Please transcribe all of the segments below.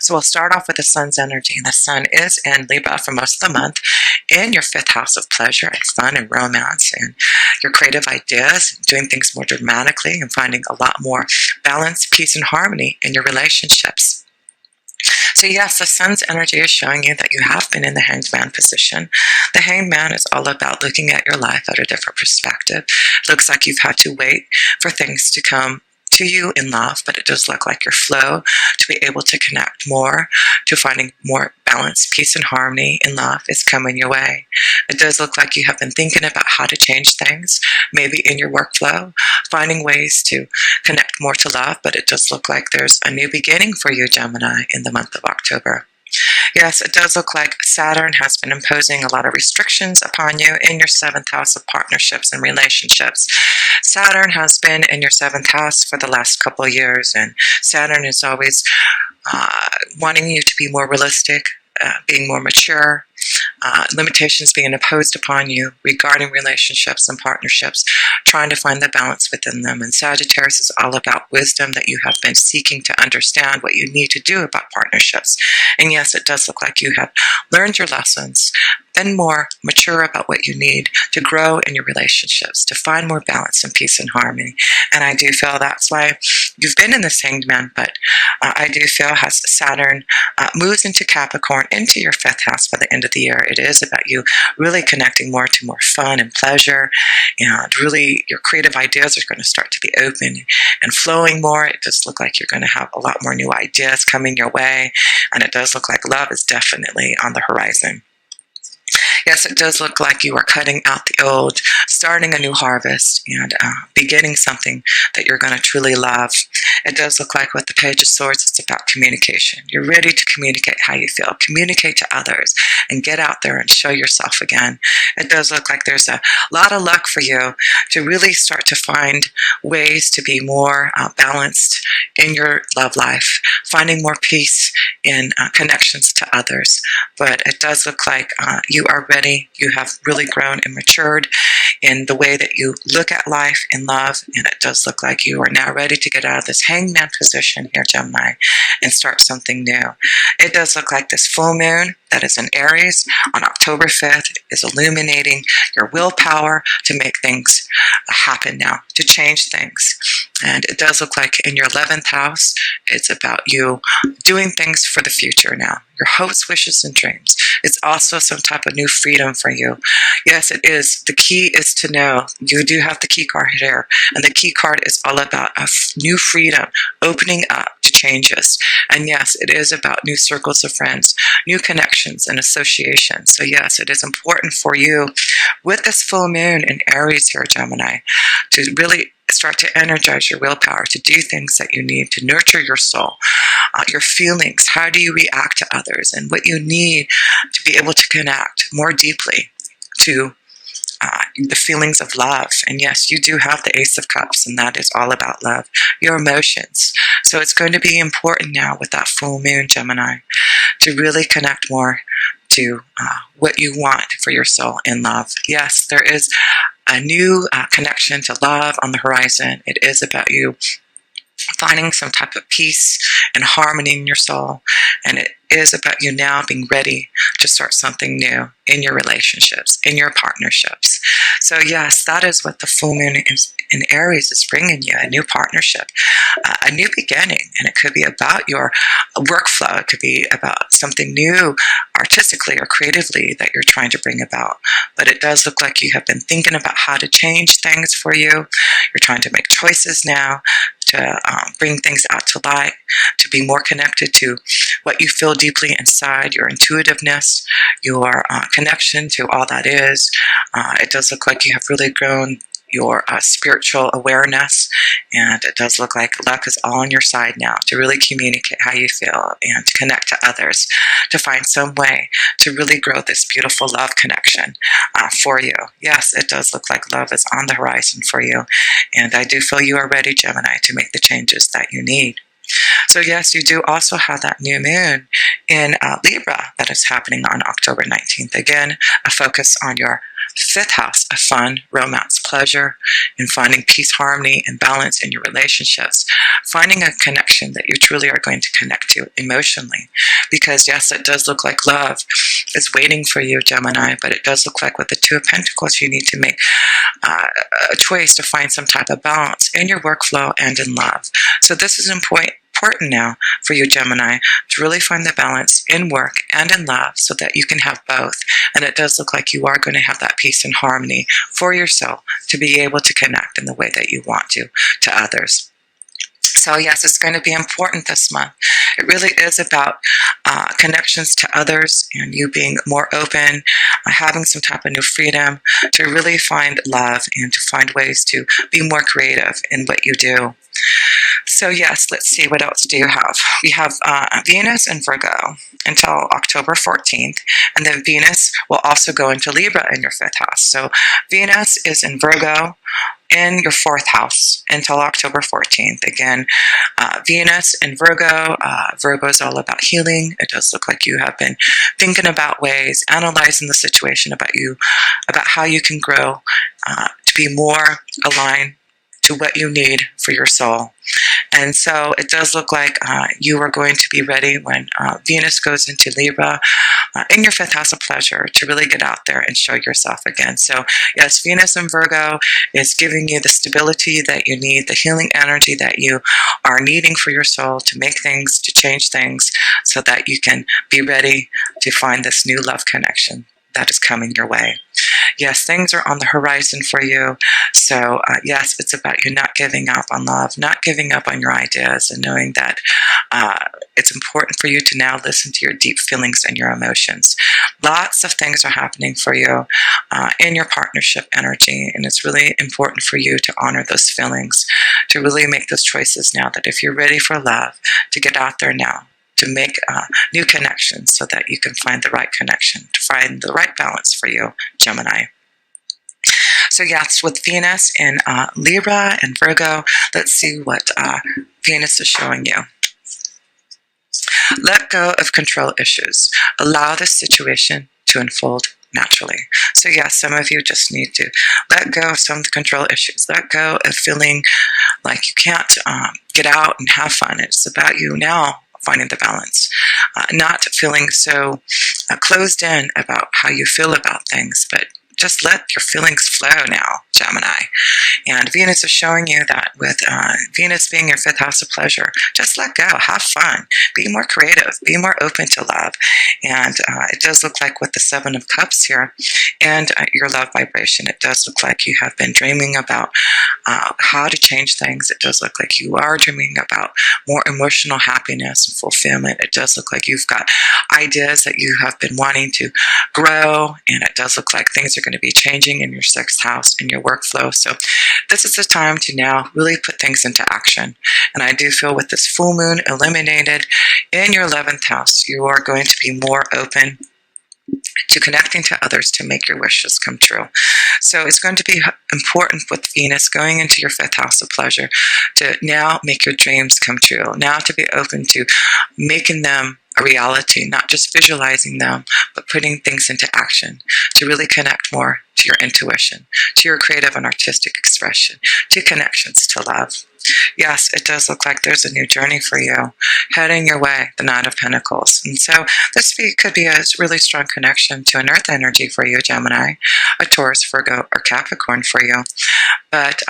So we'll start off with the sun's energy. And the sun is in Libra for most of the month in your fifth house of pleasure and fun and romance and your creative ideas, doing things more dramatically and finding a lot more balance, peace, and harmony in your relationships. So yes, the sun's energy is showing you that you have been in the hanged man position. The hanged man is all about looking at your life at a different perspective. It looks like you've had to wait for things to come to you in love, but it does look like your flow to be able to connect more, to finding more balance, peace, and harmony in love is coming your way. It does look like you have been thinking about how to change things, maybe in your workflow, finding ways to connect more to love, but it does look like there's a new beginning for you, Gemini, in the month of October. Yes, it does look like Saturn has been imposing a lot of restrictions upon you in your seventh house of partnerships and relationships. Saturn has been in your seventh house for the last couple of years, and Saturn is always wanting you to be more realistic, being more mature, limitations being imposed upon you regarding relationships and partnerships, trying to find the balance within them. And Sagittarius is all about wisdom, that you have been seeking to understand what you need to do about partnerships. And yes, it does look like you have learned your lessons, been more mature about what you need to grow in your relationships, to find more balance and peace and harmony. And I do feel that's why you've been in this hanged man, but I do feel as Saturn moves into Capricorn, into your fifth house by the end of the year, it is about you really connecting more to more fun and pleasure, and really your creative ideas are going to start to be open and flowing more. It does look like you're going to have a lot more new ideas coming your way, and it does look like love is definitely on the horizon. Yes, it does look like you are cutting out the old, starting a new harvest, and beginning something that you're going to truly love. It does look like with the Page of Swords, it's about communication. You're ready to communicate how you feel, communicate to others, and get out there and show yourself again. It does look like there's a lot of luck for you to really start to find ways to be more balanced in your love life, finding more peace in connections to others. But it does look like you are ready. You have really grown and matured in the way that you look at life in love, and it does look like you are now ready to get out of this hangman position here, Gemini, and start something new. It does look like this full moon that is in Aries on October 5th is illuminating your willpower to make things happen now, to change things. And it does look like in your 11th house, it's about you doing things for the future now, your hopes, wishes, and dreams. It's also some type of new freedom for you. Yes, it is. The key is to know you do have the key card here, and the key card is all about a new freedom, opening up to changes. And yes, it is about new circles of friends, new connections and associations. So yes, it is important for you with this full moon in Aries here, Gemini, to really start to energize your willpower to do things that you need to nurture your soul, your feelings. How do you react to others, and what you need to be able to connect more deeply to the feelings of love. And yes, you do have the Ace of Cups, and that is all about love, your emotions. So it's going to be important now with that full moon, Gemini, to really connect more to what you want for your soul in love. Yes, there is a new connection to love on the horizon. It is about you finding some type of peace and harmony in your soul, and it is about you now being ready to start something new in your relationships, in your partnerships. So yes, that is what the full moon in Aries is bringing you, a new partnership, a new beginning. And it could be about your workflow. It could be about something new artistically or creatively that you're trying to bring about. But it does look like you have been thinking about how to change things for you. You're trying to make choices now to bring things out to light, to be more connected to what you feel deeply inside, your intuitiveness, your connection to all that is. It does look like you have really grown your spiritual awareness, and it does look like luck is all on your side now to really communicate how you feel and to connect to others, to find some way to really grow this beautiful love connection for you. Yes, it does look like love is on the horizon for you, and I do feel you are ready, Gemini, to make the changes that you need. So yes, you do also have that new moon in Libra that is happening on October 19th. Again, a focus on your fifth house of fun, romance, pleasure, and finding peace, harmony, and balance in your relationships. Finding a connection that you truly are going to connect to emotionally. Because yes, it does look like love is waiting for you, Gemini, but it does look like with the Two of Pentacles, you need to make a choice to find some type of balance in your workflow and in love. So this is important now for you, Gemini, to really find the balance in work and in love so that you can have both. And it does look like you are going to have that peace and harmony for yourself to be able to connect in the way that you want to others. So yes, it's going to be important this month. It really is about connections to others and you being more open, having some type of new freedom to really find love and to find ways to be more creative in what you do. So yes, let's see, what else do you have? We have Venus in Virgo until October 14th, and then Venus will also go into Libra in your fifth house. So Venus is in Virgo in your fourth house until October 14th. Again, Venus in Virgo. Virgo is all about healing. It does look like you have been thinking about ways, analyzing the situation about how you can grow to be more aligned to what you need for your soul. And so it does look like you are going to be ready when Venus goes into Libra in your fifth house of pleasure to really get out there and show yourself again. So yes, Venus in Virgo is giving you the stability that you need, the healing energy that you are needing for your soul to make things, to change things so that you can be ready to find this new love connection that is coming your way. Yes, things are on the horizon for you. So yes, it's about you not giving up on love, not giving up on your ideas, and knowing that it's important for you to now listen to your deep feelings and your emotions. Lots of things are happening for you in your partnership energy, and it's really important for you to honor those feelings, to really make those choices now, that if you're ready for love, to get out there now, to make new connections so that you can find the right connection, to find the right balance for you, Gemini. So yes, with Venus in Libra and Virgo, let's see what Venus is showing you. Let go of control issues. Allow this situation to unfold naturally. So yes, some of you just need to let go of some of the control issues. Let go of feeling like you can't get out and have fun. It's about you now finding the balance, not feeling so closed in about how you feel about things, but just let your feelings flow now, Gemini. And Venus is showing you that with Venus being your fifth house of pleasure, just let go, have fun, be more creative, be more open to love. And it does look like with the Seven of Cups here and your love vibration, it does look like you have been dreaming about how to change things. It does look like you are dreaming about more emotional happiness and fulfillment. It does look like you've got ideas that you have been wanting to grow, and it does look like things are going to be changing in your sixth house, in your workflow. So this is the time to now really put things into action. And I do feel with this full moon illuminated in your 11th house, you are going to be more open to connecting to others to make your wishes come true. So it's going to be important with Venus going into your fifth house of pleasure to now make your dreams come true, now to be open to making them a reality, not just visualizing them, but putting things into action to really connect more to your intuition, to your creative and artistic expression, to connections to love. Yes, it does look like there's a new journey for you heading your way, the Nine of Pentacles. And so this could be a really strong connection to an earth energy for you, Gemini, a Taurus, Virgo, or Capricorn for you. But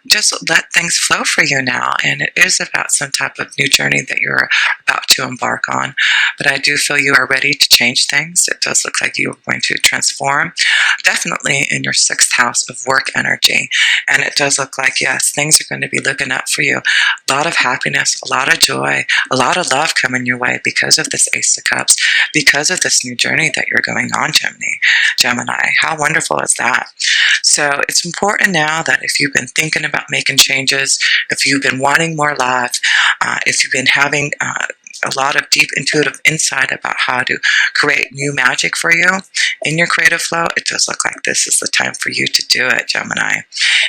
just let things flow for you now. And it is about some type of new journey that you're about to embark on. But I do feel you are ready to change things. It does look like you are going to transform, definitely in your sixth house of work energy. And it does look like, yes, things are going to be looking up for you. A lot of happiness, a lot of joy, a lot of love coming your way because of this Ace of Cups, because of this new journey that you're going on, Gemini. How wonderful is that? So it's important now that if you've been thinking about making changes, if you've been wanting more love, if you've been having a lot of deep intuitive insight about how to create new magic for you in your creative flow, it does look like this is the time for you to do it, Gemini.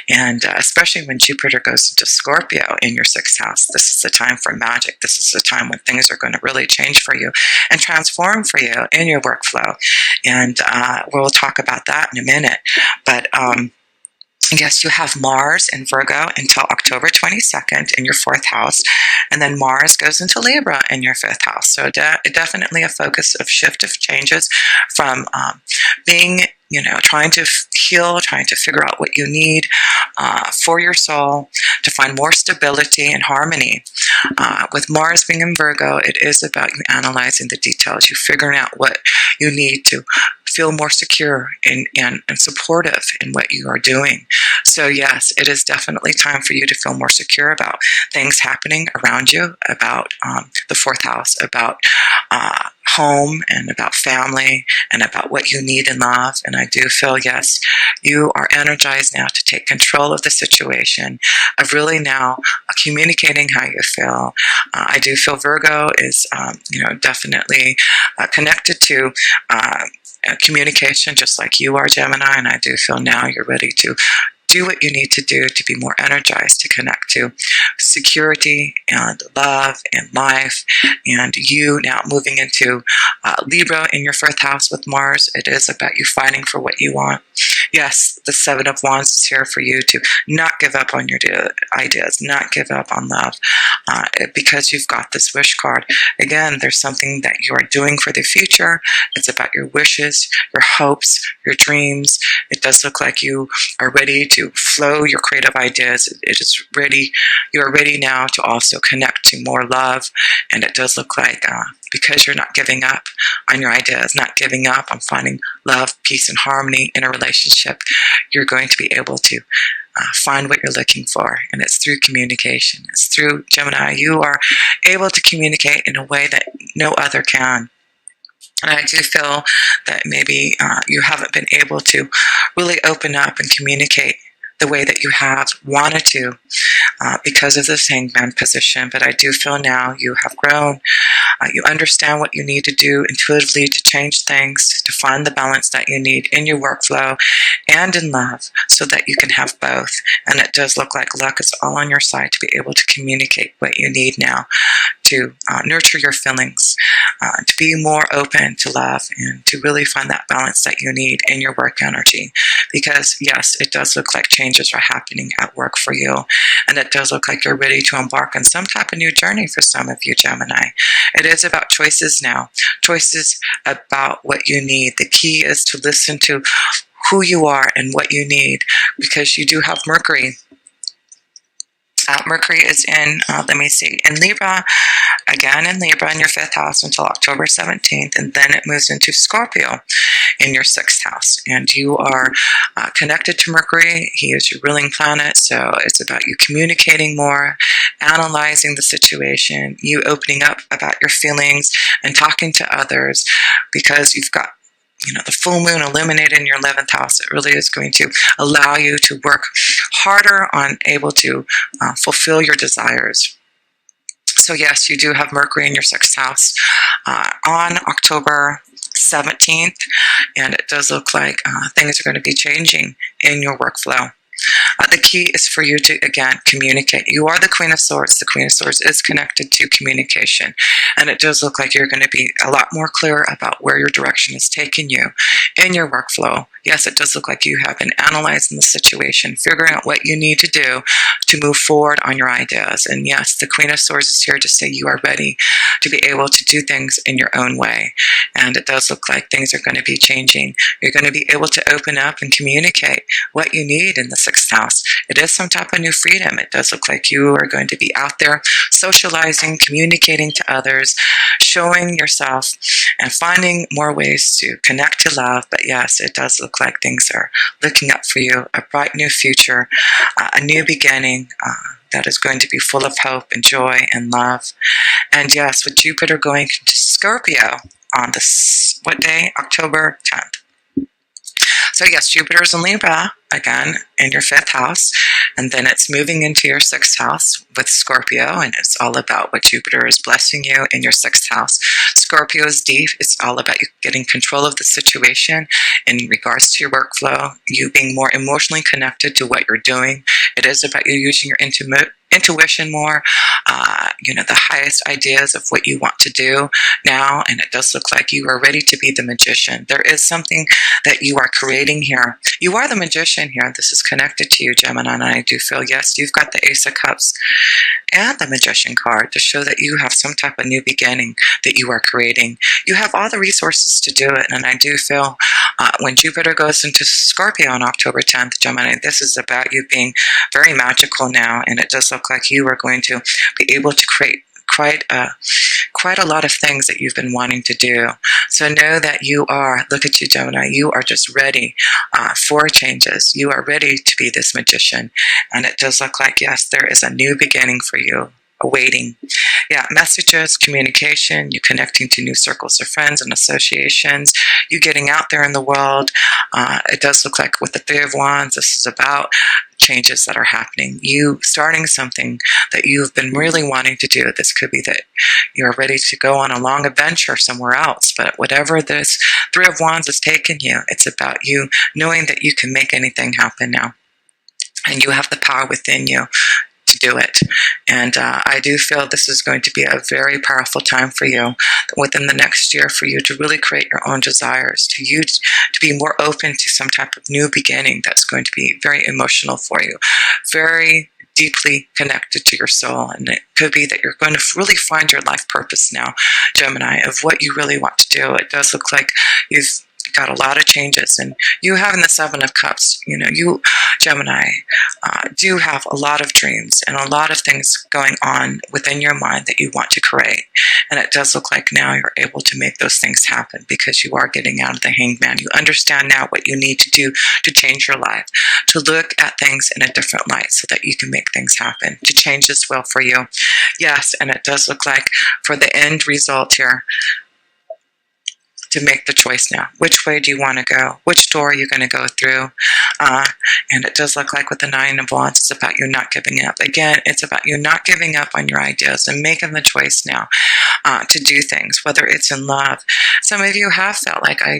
And especially when Jupiter goes into Scorpio in your 6th house, this is the time for magic. This is the time when things are going to really change for you and transform for you in your workflow. And we'll talk about that in a minute. But yes, you have Mars in Virgo until October 22nd in your 4th house, and then Mars goes into Libra in your 5th house. So definitely a focus of shift of changes from being, trying to heal, trying to figure out what you need for your soul to find more stability and harmony. With Mars being in Virgo, it is about you analyzing the details, you figuring out what you need to feel more secure and supportive in what you are doing. So yes, it is definitely time for you to feel more secure about things happening around you, about the 4th house, about home and about family and about what you need in love. And I do feel, yes, you are energized now to take control of the situation, of really now communicating how you feel. I do feel Virgo is, definitely connected to communication, just like you are, Gemini. And I do feel now you're ready to do what you need to do to be more energized, to connect to security and love and life. And you now moving into Libra in your 4th house with Mars, it is about you fighting for what you want. Yes, the 7 of Wands is here for you to not give up on your ideas, not give up on love, because you've got this wish card. Again, there's something that you are doing for the future. It's about your wishes, your hopes, your dreams. It does look like you are ready to flow your creative ideas. It is ready. You are ready now to also connect to more love. And it does look like because you're not giving up on your ideas, not giving up on finding love, peace, and harmony in a relationship, you're going to be able to find what you're looking for. And it's through communication. It's through Gemini. You are able to communicate in a way that no other can. And I do feel that maybe you haven't been able to really open up and communicate the way that you have wanted to because of this Hangman position. But I do feel now you have grown. You understand what you need to do intuitively to change things, to find the balance that you need in your workflow and in love so that you can have both. And it does look like luck is all on your side to be able to communicate what you need now, to nurture your feelings, to be more open to love, and to really find that balance that you need in your work energy. Because yes, it does look like changes are happening at work for you, and it does look like you're ready to embark on some type of new journey for some of you, Gemini. It is about choices now, choices about what you need. The key is to listen to who you are and what you need, because you do have Mercury. Mercury is in, in Libra, again in Libra in your 5th house until October 17th, and then it moves into Scorpio in your 6th house. And you are connected to Mercury. He is your ruling planet, so it's about you communicating more, analyzing the situation, you opening up about your feelings and talking to others, because you've got the full moon illuminated in your 11th house. It really is going to allow you to work harder on able to fulfill your desires. So yes, you do have Mercury in your 6th house on October 17th, and it does look like things are going to be changing in your workflow. The key is for you to, again, communicate. You are the Queen of Swords. The Queen of Swords is connected to communication. And it does look like you're going to be a lot more clear about where your direction is taking you in your workflow. Yes, it does look like you have been analyzing the situation, figuring out what you need to do to move forward on your ideas. And yes, the Queen of Swords is here to say you are ready to be able to do things in your own way. And it does look like things are going to be changing. You're going to be able to open up and communicate what you need in the 6th house. It is some type of new freedom. It does look like you are going to be out there socializing, communicating to others, showing yourself, and finding more ways to connect to love. But yes, it does look like things are looking up for you, a bright new future, a new beginning that is going to be full of hope and joy and love. And yes, with Jupiter going into Scorpio on this, what day? October 10th. So yes, Jupiter's in Libra again in your 5th house, and then it's moving into your 6th house with Scorpio, and it's all about what Jupiter is blessing you in your 6th house. Scorpio is deep. It's all about you getting control of the situation in regards to your workflow, you being more emotionally connected to what you're doing. It is about you using your intuition more, the highest ideas of what you want to do now, and it does look like you are ready to be the magician. There is something that you are creating here. You are the magician here. This is connected to you, Gemini, and I do feel, yes, you've got the Ace of Cups and the Magician card to show that you have some type of new beginning that you are creating. You have all the resources to do it, and I do feel when Jupiter goes into Scorpio on October 10th, Gemini, this is about you being very magical now, and it does look like you are going to be able to create quite a lot of things that you've been wanting to do. So know that you are, look at you, Gemini, you are just ready for changes. You are ready to be this magician, and it does look like, yes, there is a new beginning for you awaiting. Yeah, messages, communication, you connecting to new circles of friends and associations, you getting out there in the world. It does look like with the 3 of Wands, this is about changes that are happening. You starting something that you've been really wanting to do. This could be that you're ready to go on a long adventure somewhere else, but whatever this 3 of Wands is taking you, it's about you knowing that you can make anything happen now. And you have the power within you to do it. And I do feel this is going to be a very powerful time for you within the next year, for you to really create your own desires, to you to be more open to some type of new beginning that's going to be very emotional for you, very deeply connected to your soul. And it could be that you're going to really find your life purpose now, Gemini, of what you really want to do. It does look like you've got a lot of changes, and you having the 7 of Cups, you, Gemini, do have a lot of dreams and a lot of things going on within your mind that you want to create, and it does look like now you're able to make those things happen because you are getting out of the Hanged Man. You understand now what you need to do to change your life, to look at things in a different light so that you can make things happen, to change this will for you. Yes, and it does look like for the end result here, to make the choice now. Which way do you want to go? Which door are you going to go through? And it does look like with the 9 of Wands, it's about you not giving up. Again, it's about you not giving up on your ideas and making the choice now to do things, whether it's in love. Some of you have felt like I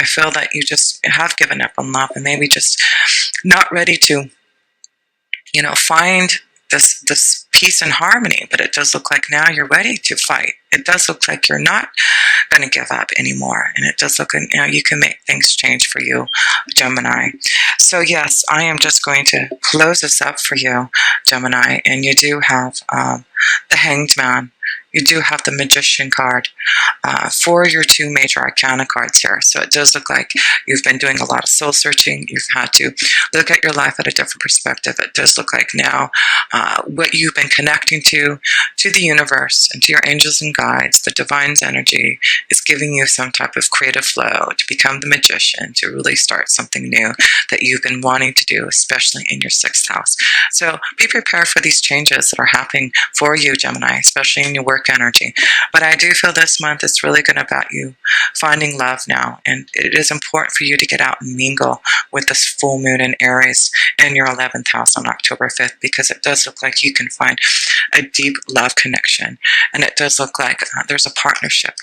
feel that you just have given up on love and maybe just not ready to, find this peace and harmony, but it does look like now you're ready to fight. It does look like you're not going to give up anymore, and it does look like now you can make things change for you, Gemini. So yes, I am just going to close this up for you, Gemini, and you do have the Hanged Man. You do have the Magician card for your 2 major arcana cards here. So it does look like you've been doing a lot of soul searching. You've had to look at your life at a different perspective. It does look like now what you've been connecting to the universe and to your angels and guides, the divine's energy, is giving you some type of creative flow to become the magician, to really start something new that you've been wanting to do, especially in your 6th house. So be prepared for these changes that are happening for you, Gemini, especially in your work energy. But I do feel this month it's really going to be about you finding love now, and it is important for you to get out and mingle with this full moon in Aries in your 11th house on October 5th, because it does look like you can find a deep love connection, and it does look like there's a partnership,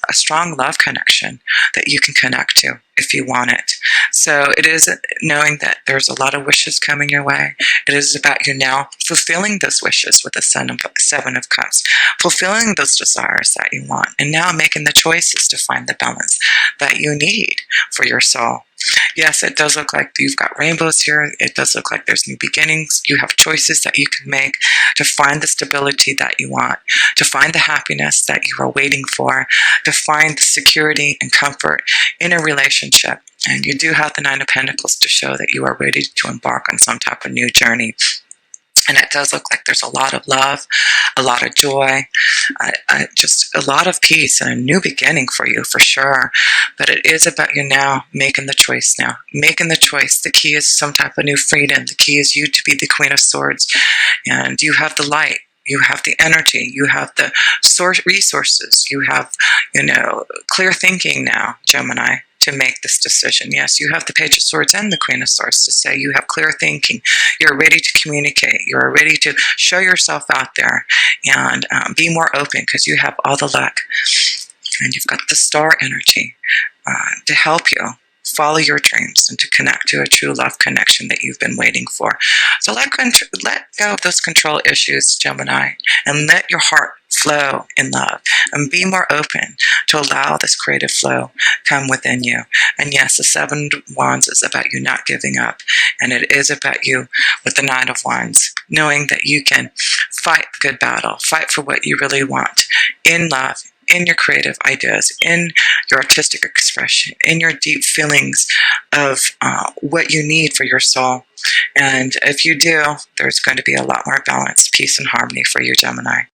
a strong love connection that you can connect to if you want it. So it is knowing that there's a lot of wishes coming your way. It is about you now fulfilling those wishes with the 7 of Cups, fulfilling those desires that you want, and now making the choices to find the balance that you need for your soul. Yes, it does look like you've got rainbows here. It does look like there's new beginnings. You have choices that you can make to find the stability that you want, to find the happiness that you are waiting for, to find the security and comfort in a relationship. And you do have the 9 of Pentacles to show that you are ready to embark on some type of new journey. And it does look like there's a lot of love, a lot of joy, just a lot of peace and a new beginning for you, for sure. But it is about you now making the choice now. Making the choice. The key is some type of new freedom. The key is you to be the Queen of Swords. And you have the light. You have the energy. You have the source resources. You have, clear thinking now, Gemini. to make this decision. Yes, you have the Page of Swords and the Queen of Swords to say you have clear thinking. You're ready to communicate. You're ready to show yourself out there and be more open because you have all the luck. And you've got the Star energy to help you follow your dreams and to connect to a true love connection that you've been waiting for. So let go of those control issues, Gemini, and let your heart flow in love and be more open to allow this creative flow come within you. And yes, the Seven of Wands is about you not giving up, and it is about you with the Nine of Wands, knowing that you can fight the good battle, fight for what you really want in love, in your creative ideas, in your artistic expression, in your deep feelings of what you need for your soul. And if you do, there's going to be a lot more balance, peace, and harmony for you, Gemini.